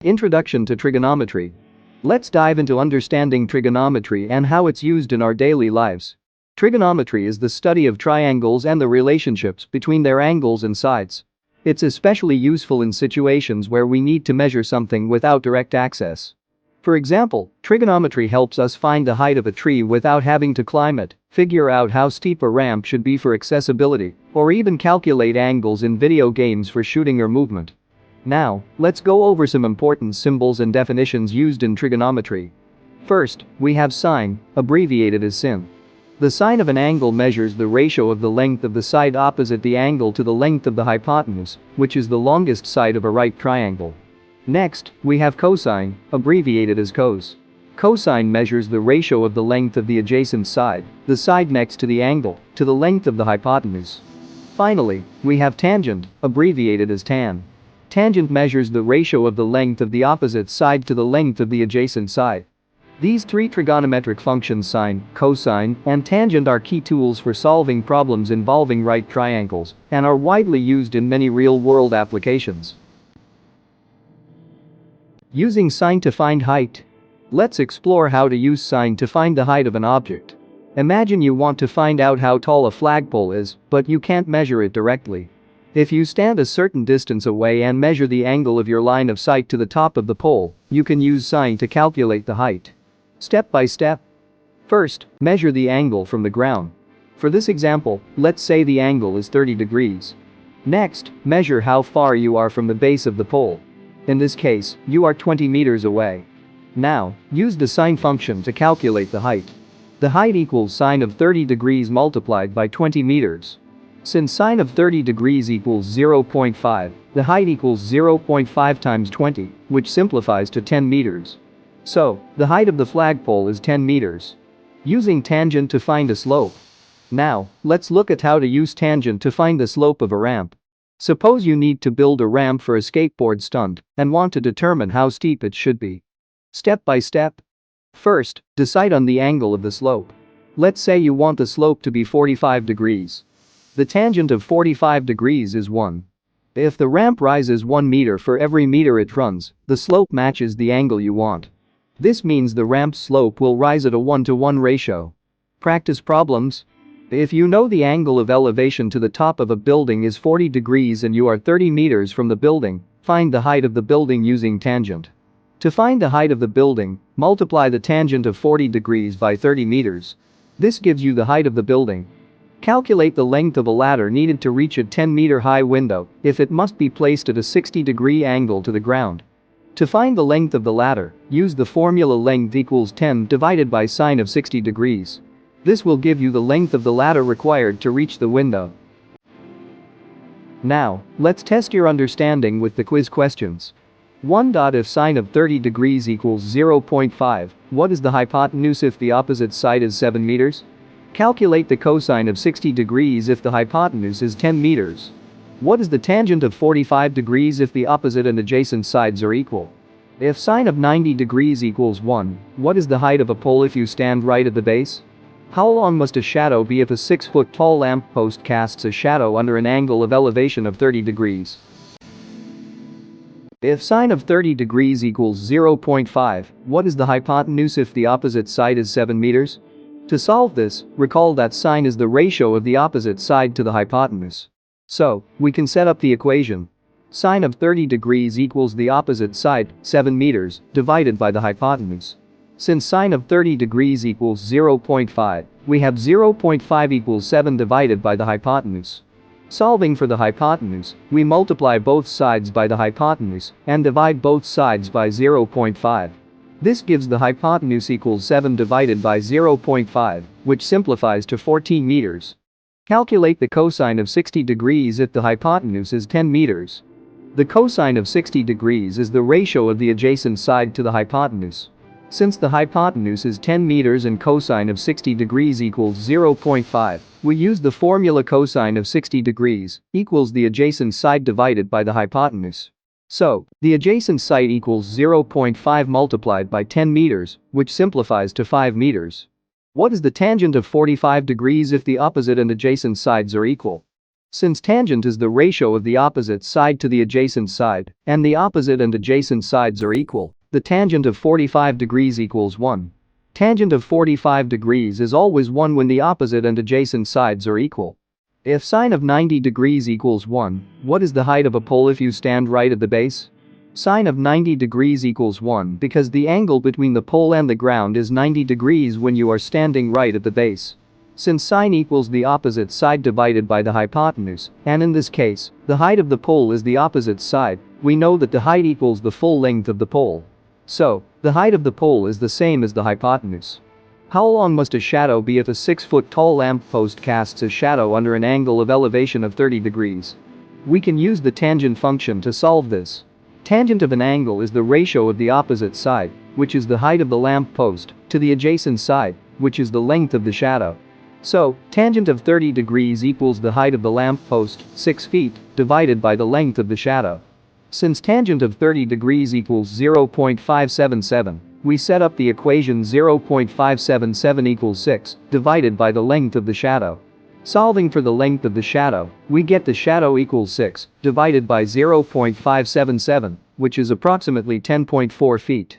Introduction to trigonometry. Let's dive into understanding trigonometry and how it's used in our daily lives. Trigonometry is the study of triangles and the relationships between their angles and sides. It's especially useful in situations where we need to measure something without direct access. For example, trigonometry helps us find the height of a tree without having to climb it, figure out how steep a ramp should be for accessibility, or even calculate angles in video games for shooting or movement. Now, let's go over some important symbols and definitions used in trigonometry. First, we have sine, abbreviated as sin. The sine of an angle measures the ratio of the length of the side opposite the angle to the length of the hypotenuse, which is the longest side of a right triangle. Next, we have cosine, abbreviated as cos. Cosine measures the ratio of the length of the adjacent side, the side next to the angle, to the length of the hypotenuse. Finally, we have tangent, abbreviated as tan. Tangent measures the ratio of the length of the opposite side to the length of the adjacent side. These three trigonometric functions, sine, cosine, and tangent, are key tools for solving problems involving right triangles and are widely used in many real-world applications. Using sine to find height. Let's explore how to use sine to find the height of an object. Imagine you want to find out how tall a flagpole is, but you can't measure it directly. If you stand a certain distance away and measure the angle of your line of sight to the top of the pole, you can use sine to calculate the height. Step by step. First, measure the angle from the ground. For this example, let's say the angle is 30 degrees. Next, measure how far you are from the base of the pole. In this case, you are 20 meters away. Now, use the sine function to calculate the height. The height equals sine of 30 degrees multiplied by 20 meters. Since sine of 30 degrees equals 0.5, the height equals 0.5 times 20, which simplifies to 10 meters. So, the height of the flagpole is 10 meters. Using tangent to find a slope. Now, let's look at how to use tangent to find the slope of a ramp. Suppose you need to build a ramp for a skateboard stunt and want to determine how steep it should be. Step by step. First, decide on the angle of the slope. Let's say you want the slope to be 45 degrees. The tangent of 45 degrees is 1. If the ramp rises 1 meter for every meter it runs, the slope matches the angle you want. This means the ramp's slope will rise at a 1-to-1 ratio. Practice problems. If you know the angle of elevation to the top of a building is 40 degrees and you are 30 meters from the building, find the height of the building using tangent. To find the height of the building, multiply the tangent of 40 degrees by 30 meters. This gives you the height of the building. Calculate the length of a ladder needed to reach a 10-meter-high window if it must be placed at a 60-degree angle to the ground. To find the length of the ladder, use the formula length equals 10 divided by sine of 60 degrees. This will give you the length of the ladder required to reach the window. Now, let's test your understanding with the quiz questions. 1. If sine of 30 degrees equals 0.5, what is the hypotenuse if the opposite side is 7 meters? Calculate the cosine of 60 degrees if the hypotenuse is 10 meters. What is the tangent of 45 degrees if the opposite and adjacent sides are equal? If sine of 90 degrees equals 1, what is the height of a pole if you stand right at the base? How long must a shadow be if a 6-foot-tall lamppost casts a shadow under an angle of elevation of 30 degrees? If sine of 30 degrees equals 0.5, what is the hypotenuse if the opposite side is 7 meters? To solve this, recall that sine is the ratio of the opposite side to the hypotenuse. So, we can set up the equation. Sine of 30 degrees equals the opposite side, 7 meters, divided by the hypotenuse. Since sine of 30 degrees equals 0.5, we have 0.5 equals 7 divided by the hypotenuse. Solving for the hypotenuse, we multiply both sides by the hypotenuse and divide both sides by 0.5. This gives the hypotenuse equals 7 divided by 0.5, which simplifies to 14 meters. Calculate the cosine of 60 degrees if the hypotenuse is 10 meters. The cosine of 60 degrees is the ratio of the adjacent side to the hypotenuse. Since the hypotenuse is 10 meters and cosine of 60 degrees equals 0.5, we use the formula cosine of 60 degrees equals the adjacent side divided by the hypotenuse. So, the adjacent side equals 0.5 multiplied by 10 meters, which simplifies to 5 meters. What is the tangent of 45 degrees if the opposite and adjacent sides are equal? Since tangent is the ratio of the opposite side to the adjacent side, and the opposite and adjacent sides are equal, the tangent of 45 degrees equals 1. Tangent of 45 degrees is always 1 when the opposite and adjacent sides are equal. If sine of 90 degrees equals 1, what is the height of a pole if you stand right at the base? Sine of 90 degrees equals 1 because the angle between the pole and the ground is 90 degrees when you are standing right at the base. Since sine equals the opposite side divided by the hypotenuse, and in this case, the height of the pole is the opposite side, we know that the height equals the full length of the pole. So, the height of the pole is the same as the hypotenuse. How long must a shadow be if a 6-foot-tall lamppost casts a shadow under an angle of elevation of 30 degrees? We can use the tangent function to solve this. Tangent of an angle is the ratio of the opposite side, which is the height of the lamp post, to the adjacent side, which is the length of the shadow. So, tangent of 30 degrees equals the height of the lamp post, 6 feet, divided by the length of the shadow. Since tangent of 30 degrees equals 0.577, we set up the equation 0.577 equals 6, divided by the length of the shadow. Solving for the length of the shadow, we get the shadow equals 6, divided by 0.577, which is approximately 10.4 feet.